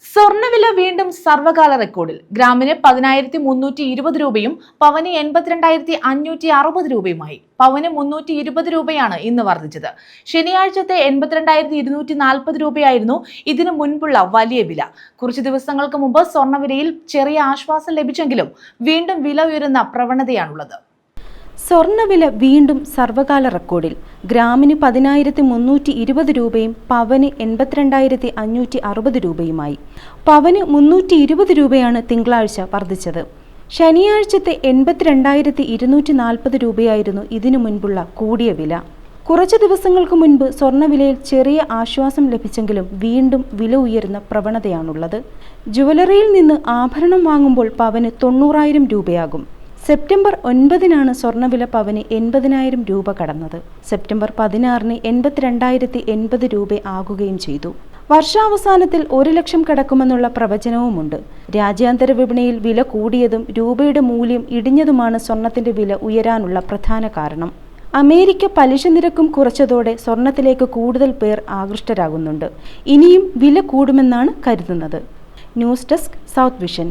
സ്വർണ്ണവില വീണ്ടും സർവകാല റെക്കോർഡിൽ. ഗ്രാമിന് 10,320 രൂപയും പവന് 82,560 രൂപയുമായി. പവന് 320 രൂപയാണ് ഇന്ന് വർദ്ധിച്ചത്. ശനിയാഴ്ചത്തെ 82,240 രൂപയായിരുന്നു ഇതിനു മുൻപുള്ള വലിയ വില. കുറച്ചു ദിവസങ്ങൾക്ക് മുമ്പ് സ്വർണ്ണവിലയിൽ ചെറിയ ആശ്വാസം ലഭിച്ചെങ്കിലും വീണ്ടും വില ഉയരുന്ന പ്രവണതയാണുള്ളത്. സ്വർണ്ണവില വീണ്ടും സർവകാല റെക്കോർഡിൽ. ഗ്രാമിന് 10,320 രൂപയും പവന് 82,560 രൂപയുമായി. പവന് 320 രൂപയാണ് തിങ്കളാഴ്ച വർദ്ധിച്ചത്. ശനിയാഴ്ചത്തെ 82,240 രൂപയായിരുന്നു ഇതിനു മുൻപുള്ള കൂടിയ വില. കുറച്ചു ദിവസങ്ങൾക്ക് മുൻപ് സ്വർണ്ണവിലയിൽ ചെറിയ ആശ്വാസം ലഭിച്ചെങ്കിലും വീണ്ടും വില ഉയരുന്ന പ്രവണതയാണുള്ളത്. ജുവലറിയിൽ നിന്ന് ആഭരണം വാങ്ങുമ്പോൾ പവന് 90,000 രൂപയാകും. സെപ്റ്റംബർ 9-നാണ് സ്വർണ്ണവില പവന് 80,000 രൂപ കടന്നത്. സെപ്റ്റംബർ 16-ന് 82,080 രൂപ ആകുകയും ചെയ്തു. വർഷാവസാനത്തിൽ 1 ലക്ഷം കടക്കുമെന്നുള്ള പ്രവചനവുമുണ്ട്. രാജ്യാന്തര വിപണിയിൽ വില കൂടിയതും രൂപയുടെ മൂല്യം ഇടിഞ്ഞതുമാണ് സ്വർണത്തിന്റെ വില ഉയരാനുള്ള പ്രധാന കാരണം. അമേരിക്ക പലിശ നിരക്കും കുറച്ചതോടെ സ്വർണത്തിലേക്ക് കൂടുതൽ പേർ ആകൃഷ്ടരാകുന്നുണ്ട്. ഇനിയും വില കൂടുമെന്നാണ് കരുതുന്നത്. News desk, south vision.